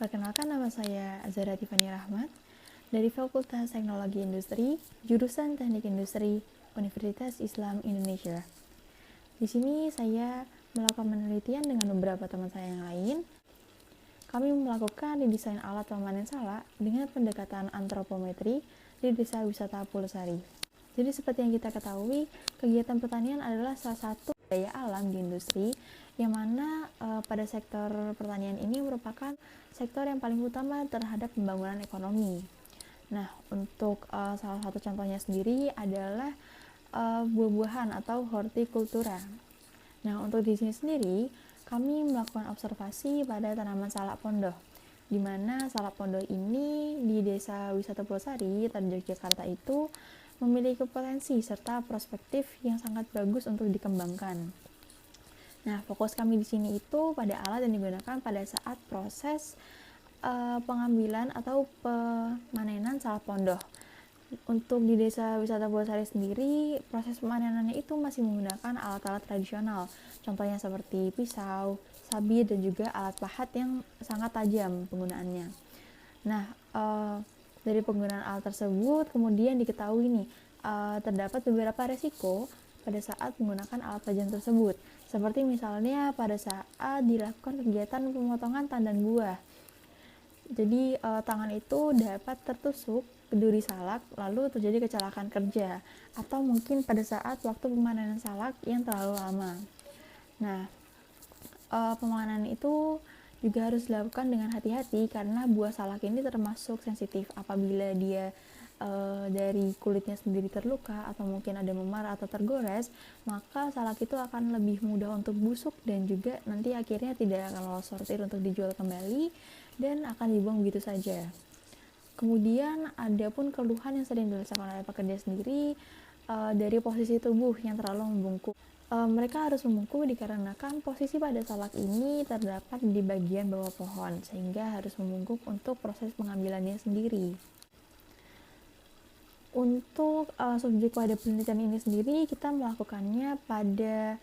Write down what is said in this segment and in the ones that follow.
Perkenalkan, nama saya Azhara Tiffany Rahmat dari Fakultas Teknologi Industri, jurusan Teknik Industri, Universitas Islam Indonesia. Di sini saya melakukan penelitian dengan beberapa teman saya yang lain. Kami melakukan desain alat pemanen salak dengan pendekatan antropometri di Desa Wisata Pulsari. Jadi seperti yang kita ketahui, kegiatan pertanian adalah salah satu daya alam di industri, yang mana pada sektor pertanian ini merupakan sektor yang paling utama terhadap pembangunan ekonomi. Nah, untuk salah satu contohnya sendiri adalah buah-buahan atau hortikultura. Nah, untuk di sini sendiri, kami melakukan observasi pada tanaman salak pondoh, di mana salak pondoh ini di Desa Wisata Pulsari, Yogyakarta itu memiliki potensi serta perspektif yang sangat bagus untuk dikembangkan. Nah, fokus kami di sini itu pada alat yang digunakan pada saat proses pengambilan atau pemanenan salak pondoh. Untuk di Desa Wisata Pulsari sendiri, proses pemanenannya itu masih menggunakan alat-alat tradisional, contohnya seperti pisau, sabit, dan juga alat pahat yang sangat tajam penggunaannya. Nah, dari penggunaan alat tersebut kemudian diketahui nih terdapat beberapa resiko pada saat menggunakan alat tajam tersebut, seperti misalnya pada saat dilakukan kegiatan pemotongan tandan buah. Jadi tangan itu dapat tertusuk ke duri salak lalu terjadi kecelakaan kerja, atau mungkin pada saat waktu pemanenan salak yang terlalu lama. Nah, pemanenan itu juga harus dilakukan dengan hati-hati karena buah salak ini termasuk sensitif. Apabila dia dari kulitnya sendiri terluka atau mungkin ada memar atau tergores, maka salak itu akan lebih mudah untuk busuk dan juga nanti akhirnya tidak akan lolos sortir untuk dijual kembali dan akan dibuang begitu saja. Kemudian ada pun keluhan yang sering dirasakan oleh pekerja sendiri dari posisi tubuh yang terlalu membungkuk. Mereka harus membungkuk dikarenakan posisi pada salak ini terdapat di bagian bawah pohon, sehingga harus membungkuk untuk proses pengambilannya sendiri. Untuk subjek pada penelitian ini sendiri, kita melakukannya pada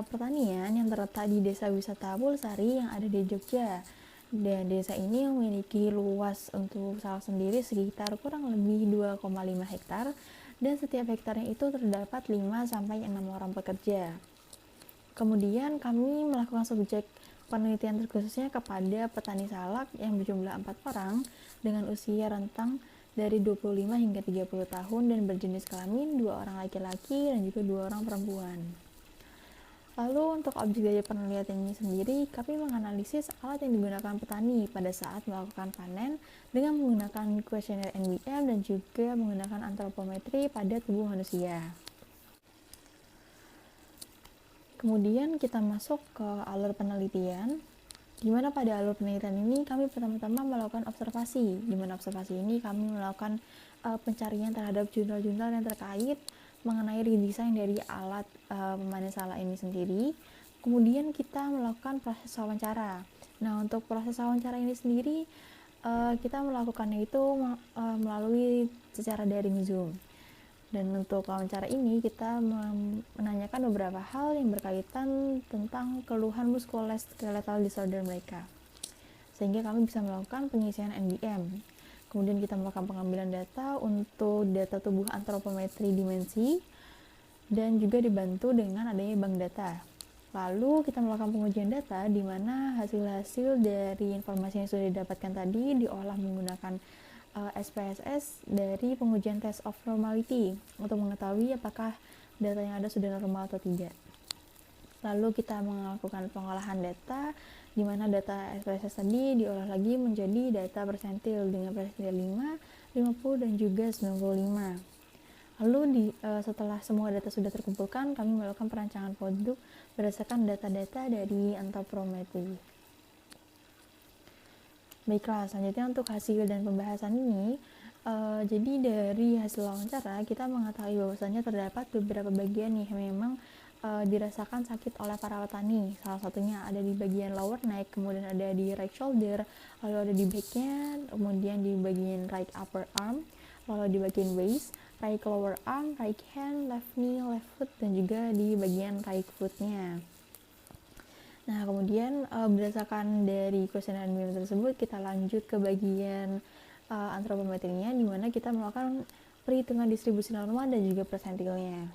pertanian yang terletak di Desa Wisata Pulsari yang ada di Jogja. Dan desa ini memiliki luas untuk salak sendiri sekitar kurang lebih 2,5 hektar, dan setiap hektarnya itu terdapat 5-6 orang pekerja. Kemudian kami melakukan subjek penelitian terkhususnya kepada petani salak yang berjumlah 4 orang dengan usia rentang dari 25 hingga 30 tahun dan berjenis kelamin 2 orang laki-laki dan juga 2 orang perempuan. Lalu untuk objek dari penelitian ini sendiri, kami menganalisis alat yang digunakan petani pada saat melakukan panen dengan menggunakan kuesioner NBM dan juga menggunakan antropometri pada tubuh manusia. Kemudian kita masuk ke alur penelitian, di mana pada alur penelitian ini kami pertama-tama melakukan observasi, di mana observasi ini kami melakukan pencarian terhadap jurnal-jurnal yang terkait mengenai redesign dari alat pemanen salak ini sendiri. Kemudian kita melakukan proses wawancara. Nah, untuk proses wawancara ini sendiri kita melakukannya itu melalui secara daring Zoom. Dan untuk wawancara ini kita menanyakan beberapa hal yang berkaitan tentang keluhan musculoskeletal disorder mereka, sehingga kami bisa melakukan pengisian NBM. Kemudian kita melakukan pengambilan data untuk data tubuh antropometri dimensi dan juga dibantu dengan adanya bank data. Lalu kita melakukan pengujian data di mana hasil-hasil dari informasi yang sudah didapatkan tadi diolah menggunakan SPSS dari pengujian test of normality untuk mengetahui apakah data yang ada sudah normal atau tidak. Lalu kita melakukan pengolahan data di mana data SPSS tadi diolah lagi menjadi data persentil dengan persentil 5, 50 dan juga 95. Lalu setelah semua data sudah terkumpulkan, kami melakukan perancangan produk berdasarkan data-data dari antropometri. Baiklah, selanjutnya untuk hasil dan pembahasan ini, jadi dari hasil wawancara kita mengetahui bahwasanya terdapat beberapa bagian nih memang dirasakan sakit oleh para petani. Salah satunya ada di bagian lower neck, kemudian ada di right shoulder, lalu ada di backnya, kemudian di bagian right upper arm, lalu di bagian waist, right lower arm, right hand, left knee, left foot, dan juga di bagian right footnya. Nah, kemudian berdasarkan dari kuesioner NBM tersebut, kita lanjut ke bagian antropometrinya, di mana kita melakukan perhitungan distribusi norma dan juga persentilnya.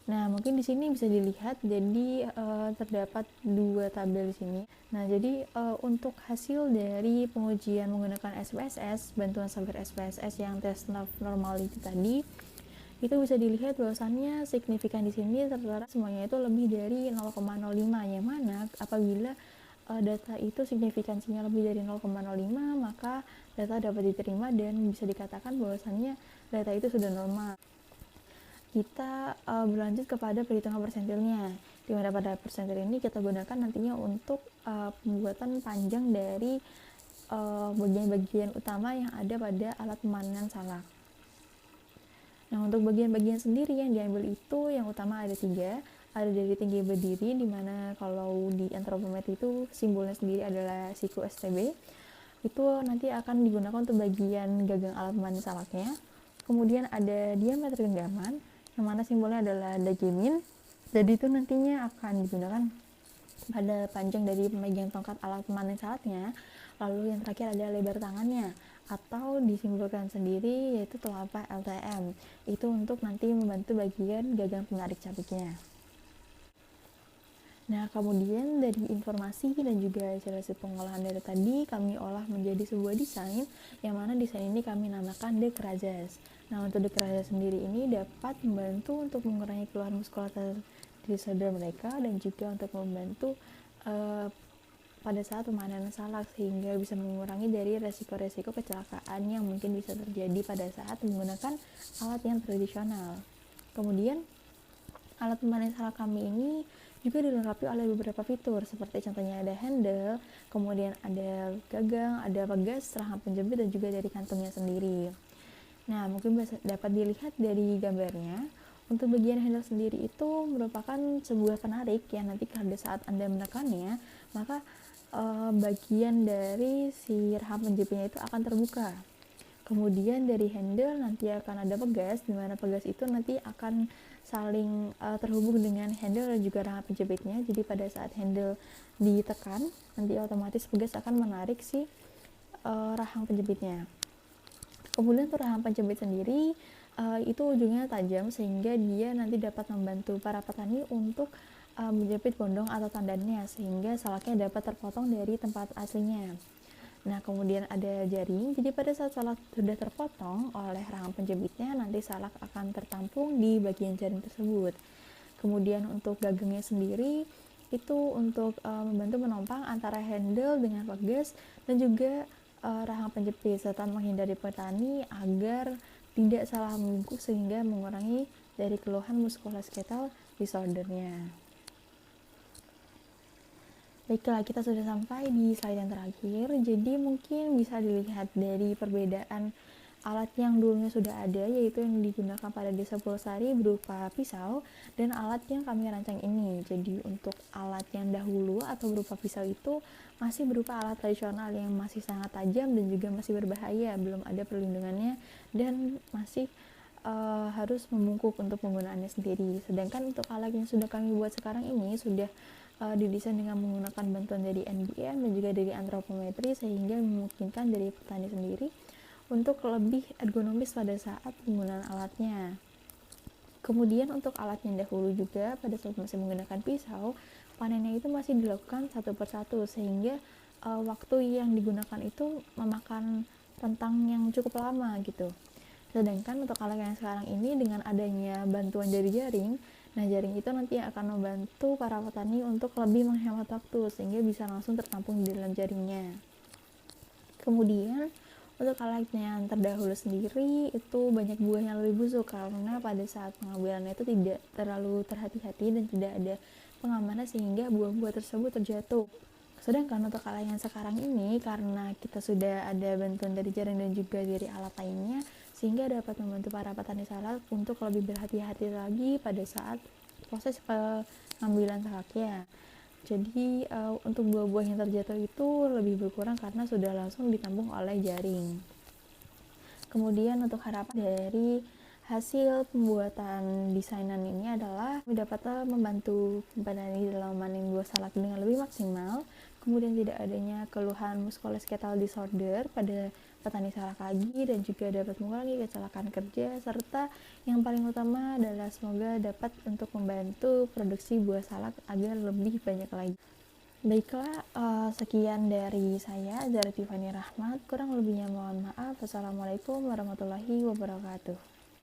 Nah, mungkin di sini bisa dilihat, jadi terdapat dua tabel di sini. Nah, jadi untuk hasil dari pengujian menggunakan SPSS, bantuan software SPSS yang tes normality tadi, itu bisa dilihat bahwasannya signifikan di sini tertera semuanya itu lebih dari 0,05, yang mana apabila data itu signifikansinya lebih dari 0,05, maka data dapat diterima dan bisa dikatakan bahwasannya data itu sudah normal. Kita berlanjut kepada perhitungan persentilnya, di mana pada persentil ini kita gunakan nantinya untuk pembuatan panjang dari bagian-bagian utama yang ada pada alat pemanenan salak. Nah, untuk bagian-bagian sendiri yang diambil itu yang utama ada 3. Ada dari tinggi berdiri, dimana kalau di antropometri itu simbolnya sendiri adalah siku STB. Itu nanti akan digunakan untuk bagian gagang alat pemanen salaknya. Kemudian ada diameter genggaman, yang mana simbolnya adalah dagemin. Jadi itu nantinya akan digunakan pada panjang dari pemegang tongkat alat pemanen salaknya. Lalu yang terakhir ada lebar tangannya, atau disimbolkan sendiri yaitu telapak LTM. Itu untuk nanti membantu bagian gagang penarik cabiknya. Nah, kemudian dari informasi dan juga hasil pengolahan data tadi, kami olah menjadi sebuah desain, yang mana desain ini kami namakan Dekrazas. Nah, untuk Dekrazas sendiri ini dapat membantu untuk mengurangi keluhan muskulatur di shoulder mereka, dan juga untuk membantu pada saat pemanenan salak, sehingga bisa mengurangi dari resiko-resiko kecelakaan yang mungkin bisa terjadi pada saat menggunakan alat yang tradisional. Kemudian alat pemanen salak kami ini juga dilengkapi oleh beberapa fitur, seperti contohnya ada handle, kemudian ada gagang, ada pegas, rahang penjepit, dan juga dari kantongnya sendiri. Nah, mungkin dapat dilihat dari gambarnya. Untuk bagian handle sendiri itu merupakan sebuah penarik yang nanti pada saat Anda menekannya, maka bagian dari si rahang penjepitnya itu akan terbuka. Kemudian dari handle nanti akan ada pegas, di mana pegas itu nanti akan saling terhubung dengan handle dan juga rahang penjepitnya. Jadi pada saat handle ditekan, nanti otomatis pegas akan menarik si rahang penjepitnya. Kemudian untuk rahang penjepit sendiri itu ujungnya tajam, sehingga dia nanti dapat membantu para petani untuk menjepit gondong atau tandannya, sehingga salaknya dapat terpotong dari tempat aslinya. Nah, kemudian ada jaring, jadi pada saat salak sudah terpotong oleh rahang penjepitnya, nanti salak akan tertampung di bagian jaring tersebut. Kemudian untuk gagangnya sendiri, itu untuk membantu menompang antara handle dengan pegas, dan juga rahang penjepit, serta menghindari petani agar tidak salah membungkuk, sehingga mengurangi dari keluhan muskuloskeletal disordernya. Baiklah, kita sudah sampai di slide yang terakhir. Jadi mungkin bisa dilihat dari perbedaan alat yang dulunya sudah ada, yaitu yang digunakan pada Desa Pulsari berupa pisau, dan alat yang kami rancang ini. Jadi untuk alat yang dahulu atau berupa pisau itu masih berupa alat tradisional yang masih sangat tajam dan juga masih berbahaya, belum ada perlindungannya, dan masih harus membungkuk untuk penggunaannya sendiri. Sedangkan untuk alat yang sudah kami buat sekarang ini sudah didesain dengan menggunakan bantuan dari NBM dan juga dari antropometri, sehingga memungkinkan dari petani sendiri untuk lebih ergonomis pada saat penggunaan alatnya. Kemudian untuk alat yang dahulu juga pada saat masih menggunakan pisau, panennya itu masih dilakukan satu persatu, sehingga waktu yang digunakan itu memakan rentang yang cukup lama gitu. Sedangkan untuk alat yang sekarang ini dengan adanya bantuan dari jaring, nah jaring itu nanti akan membantu para petani untuk lebih menghemat waktu, sehingga bisa langsung tertampung di dalam jaringnya. Kemudian untuk alat yang terdahulu sendiri itu banyak buah yang lebih busuk, karena pada saat pengambilannya itu tidak terlalu terhati-hati dan tidak ada pengamanan, sehingga buah-buah tersebut terjatuh. Sedangkan untuk alat yang sekarang ini, karena kita sudah ada bantuan dari jaring dan juga dari alat lainnya, sehingga dapat membantu para petani salak untuk lebih berhati-hati lagi pada saat proses pengambilan salaknya. Jadi untuk buah-buah yang terjatuh itu lebih berkurang karena sudah langsung ditampung oleh jaring. Kemudian untuk harapan dari Hasil pembuatan desainan ini adalah dapat membantu petani dalam memanen buah salak dengan lebih maksimal, kemudian tidak adanya keluhan musculoskeletal disorder pada petani salak lagi, dan juga dapat mengurangi kecelakaan kerja, serta yang paling utama adalah semoga dapat untuk membantu produksi buah salak agar lebih banyak lagi. Baiklah, sekian dari saya, Zara Tiffany Rahmat. Kurang lebihnya mohon maaf. Wassalamualaikum warahmatullahi wabarakatuh.